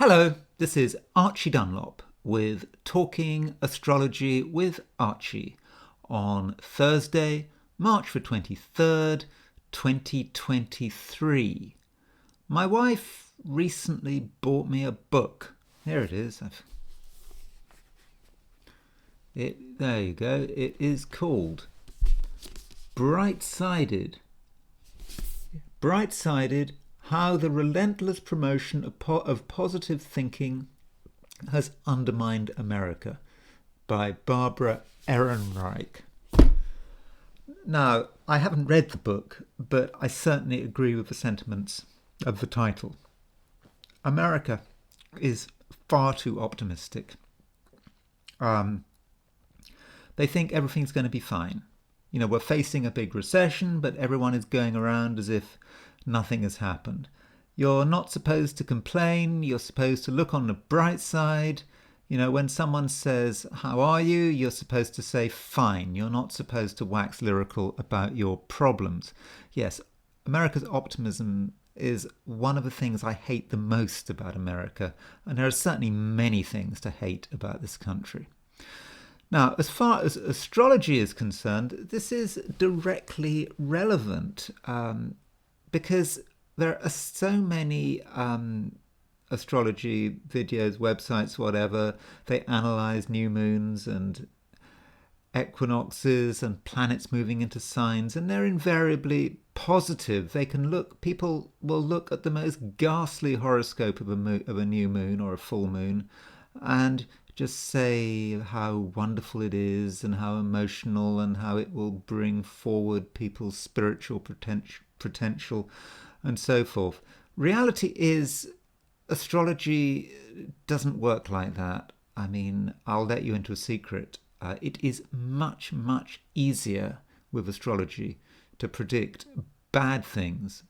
Hello, this is Archie Dunlop with Talking Astrology with Archie on Thursday, March the 23rd, 2023. My wife recently bought me a book. Here it is. There you go. It is called Bright-Sided. Bright-Sided, How the Relentless Promotion of Positive Thinking Has Undermined America by Barbara Ehrenreich. Now, I haven't read the book, but I certainly agree with the sentiments of the title. America is far too optimistic. They think everything's going to be fine. You know, we're facing a big recession, but everyone is going around as if nothing has happened. You're not supposed to complain. You're supposed to look on the bright side. You know, when someone says, "How are you?" you're supposed to say, "Fine." You're not supposed to wax lyrical about your problems. Yes, America's optimism is one of the things I hate the most about America, and there are certainly many things to hate about this country. Now, as far as astrology is concerned, this is directly relevant because there are so many astrology videos, websites, whatever. They analyze new moons and equinoxes and planets moving into signs, and they're invariably positive. People will look at the most ghastly horoscope of a new moon or a full moon and just say how wonderful it is and how emotional and how it will bring forward people's spiritual potential and so forth. Reality is, astrology doesn't work like that. I mean, I'll let you into a secret. It is much, much easier with astrology to predict bad things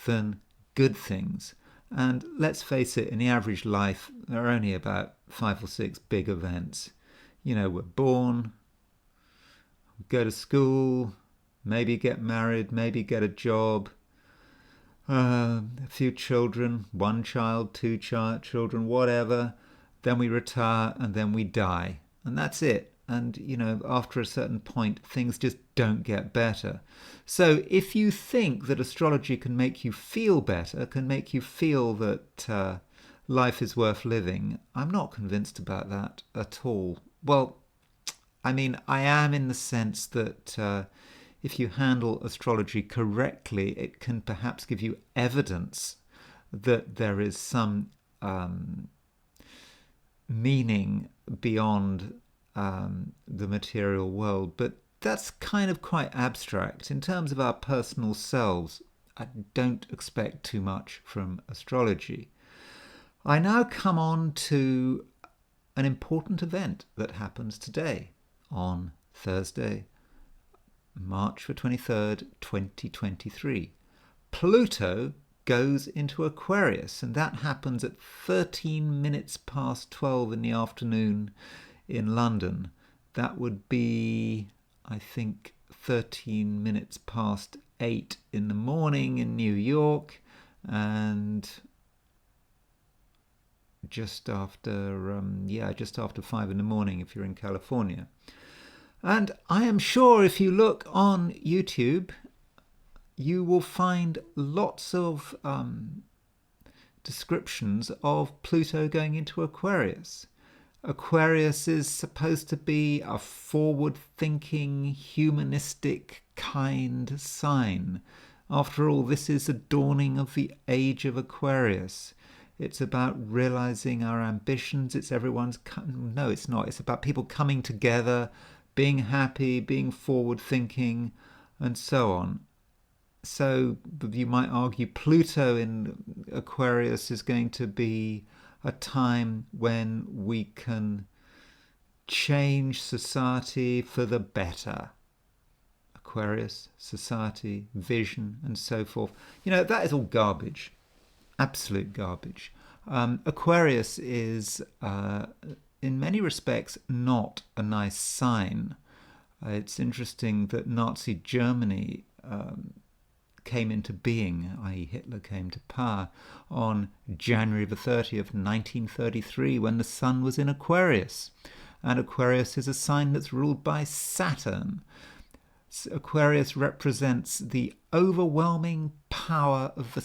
than good things. And let's face it, in the average life, there are only about 5 or 6 big events. You know, we're born, we go to school, maybe get married, maybe get a job, a few children, 1 child, 2 children, whatever. Then we retire and then we die. And that's it. And, you know, after a certain point, things just don't get better. So if you think that astrology can make you feel better, can make you feel that life is worth living, I'm not convinced about that at all. Well, I mean, I am in the sense that if you handle astrology correctly, it can perhaps give you evidence that there is some meaning beyond the material world, but that's kind of quite abstract. In terms of our personal selves, I don't expect too much from astrology. I now come on to an important event that happens today on Thursday, March the 23rd, 2023. Pluto goes into Aquarius, and that happens at 13 minutes past 12 in the afternoon in London. That would be, I think, 13 minutes past 8 in the morning in New York, and just after 5 in the morning if you're in California. And I am sure if you look on YouTube, you will find lots of descriptions of Pluto going into Aquarius. Aquarius is supposed to be a forward-thinking, humanistic, kind sign. After all, this is the dawning of the age of Aquarius. It's about realizing our ambitions. It's no, it's not. It's about people coming together, being happy, being forward-thinking, and so on. So you might argue Pluto in Aquarius is going to be a time when we can change society for the better. Aquarius, society, vision, and so forth. You know, that is all garbage. Absolute garbage. Aquarius is, in many respects, not a nice sign. It's interesting that Nazi Germany came into being, i.e. Hitler came to power, on January the 30th, 1933, when the sun was in Aquarius. And Aquarius is a sign that's ruled by Saturn. Aquarius represents the overwhelming power of the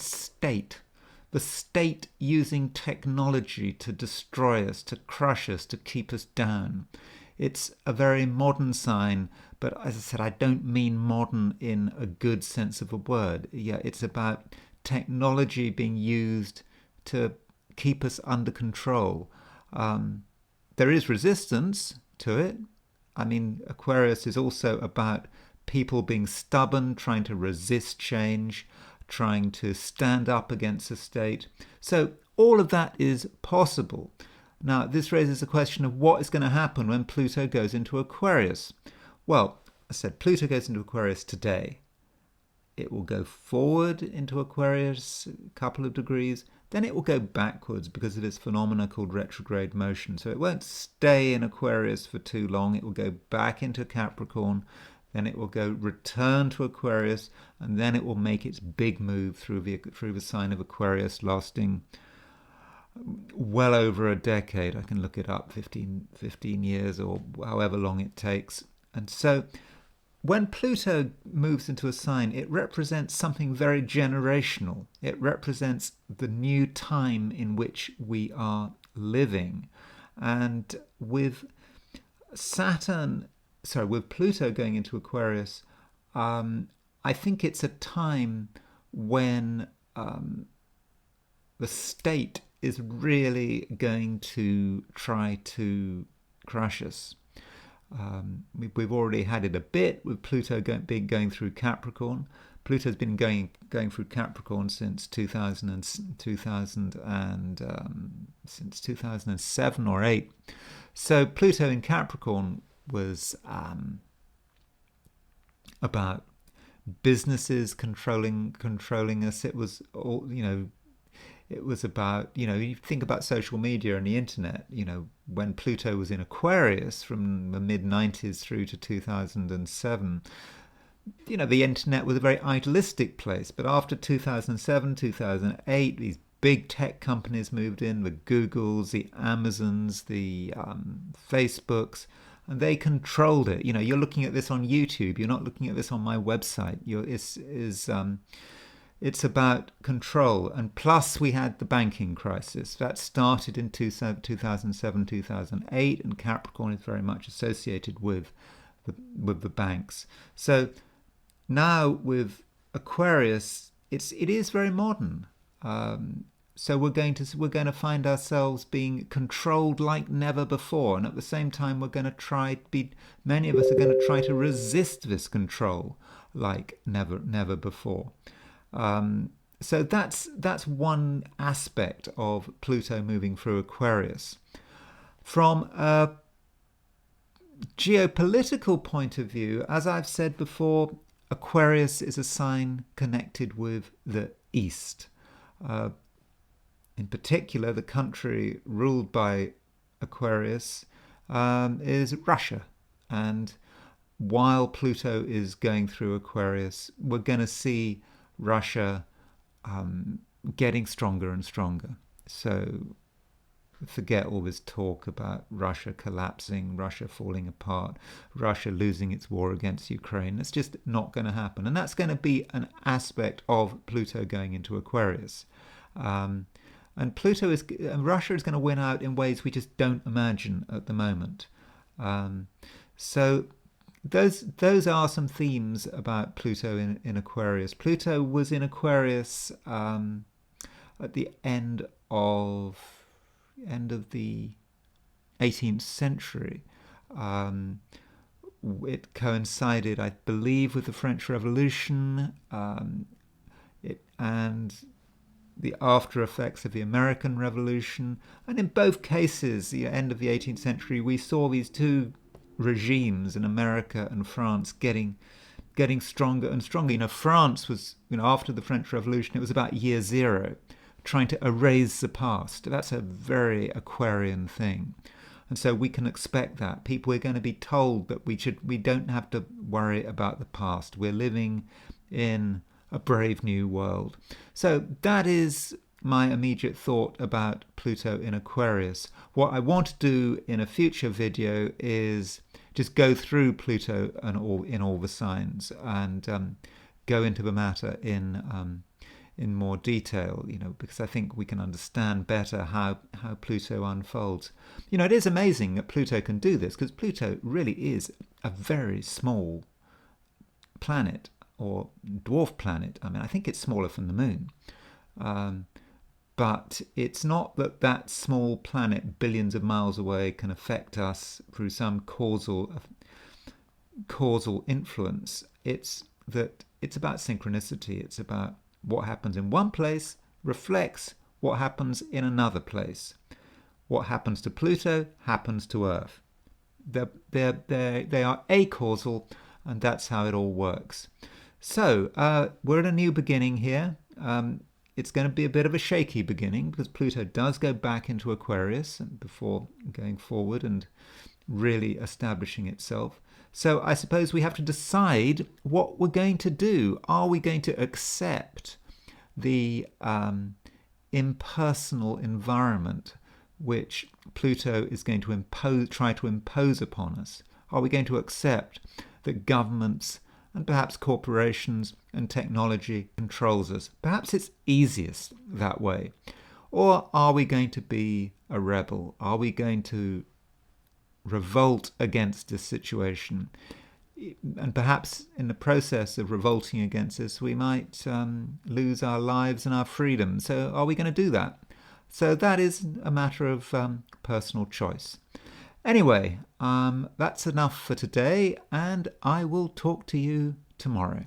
state using technology to destroy us, to crush us, to keep us down. It's a very modern sign, but as I said, I don't mean modern in a good sense of the word. Yeah, it's about technology being used to keep us under control. There is resistance to it. I mean, Aquarius is also about people being stubborn, trying to resist change, trying to stand up against the state. So all of that is possible. Now, this raises the question of what is going to happen when Pluto goes into Aquarius. Well, I said Pluto goes into Aquarius today. It will go forward into Aquarius a couple of degrees, then it will go backwards because of this phenomena called retrograde motion. So it won't stay in Aquarius for too long. It will go back into Capricorn, then it will go return to Aquarius, and then it will make its big move through the sign of Aquarius, lasting well over a decade. I can look it up, 15 years or however long it takes. And so when Pluto moves into a sign, it represents something very generational. It represents the new time in which we are living. And with Pluto going into Aquarius, I think it's a time when the state is really going to try to crush us. We've already had it a bit with Pluto going through Capricorn. Pluto's been going through Capricorn since 2007 or 8. So Pluto in Capricorn was about businesses controlling us. It was all, it was about, you think about social media and the internet, when Pluto was in Aquarius from the mid-90s through to 2007, the internet was a very idealistic place. But after 2007, 2008, these big tech companies moved in, the Googles, the Amazons, the Facebooks, and they controlled it. You're looking at this on YouTube. You're not looking at this on my website. It's about control. And plus we had the banking crisis. That started in 2007, 2008, and Capricorn is very much associated with the banks. So now with Aquarius, it is very modern. So we're going to find ourselves being controlled like never before, and at the same time many of us are going to try to resist this control like never before. So that's one aspect of Pluto moving through Aquarius. From a geopolitical point of view, as I've said before, Aquarius is a sign connected with the East. In particular, the country ruled by Aquarius is Russia. And while Pluto is going through Aquarius, we're going to see Russia getting stronger and stronger. So forget all this talk about Russia collapsing, Russia falling apart, Russia losing its war against Ukraine. That's just not going to happen. And that's going to be an aspect of Pluto going into Aquarius. And Russia is going to win out in ways we just don't imagine at the moment. So those are some themes about Pluto in Aquarius. Pluto was in Aquarius at the end of the 18th century. It coincided, I believe, with the French Revolution and the after effects of the American Revolution. And in both cases, the end of the 18th century, we saw these two regimes in America and France getting stronger and stronger. France was, after the French Revolution, it was about year zero, trying to erase the past. That's a very Aquarian thing. And so we can expect that. People are going to be told that we don't have to worry about the past. We're living in a brave new world. So that is my immediate thought about Pluto in Aquarius. What I want to do in a future video is just go through Pluto and in all the signs and go into the matter in more detail, because I think we can understand better how Pluto unfolds. It is amazing that Pluto can do this, because Pluto really is a very small planet, or dwarf planet. I mean, I think it's smaller than the moon. But it's not that small planet billions of miles away can affect us through some causal influence. It's about synchronicity. It's about what happens in one place reflects what happens in another place. What happens to Pluto happens to Earth. They are acausal, and that's how it all works. So we're at a new beginning here. It's going to be a bit of a shaky beginning, because Pluto does go back into Aquarius before going forward and really establishing itself. So I suppose we have to decide what we're going to do. Are we going to accept the impersonal environment which Pluto is going to try to impose upon us? Are we going to accept that governments and perhaps corporations and technology controls us? Perhaps it's easiest that way. Or are we going to be a rebel? Are we going to revolt against this situation? And perhaps in the process of revolting against this, we might lose our lives and our freedom. So are we going to do that? So that is a matter of personal choice. Anyway, that's enough for today, and I will talk to you tomorrow.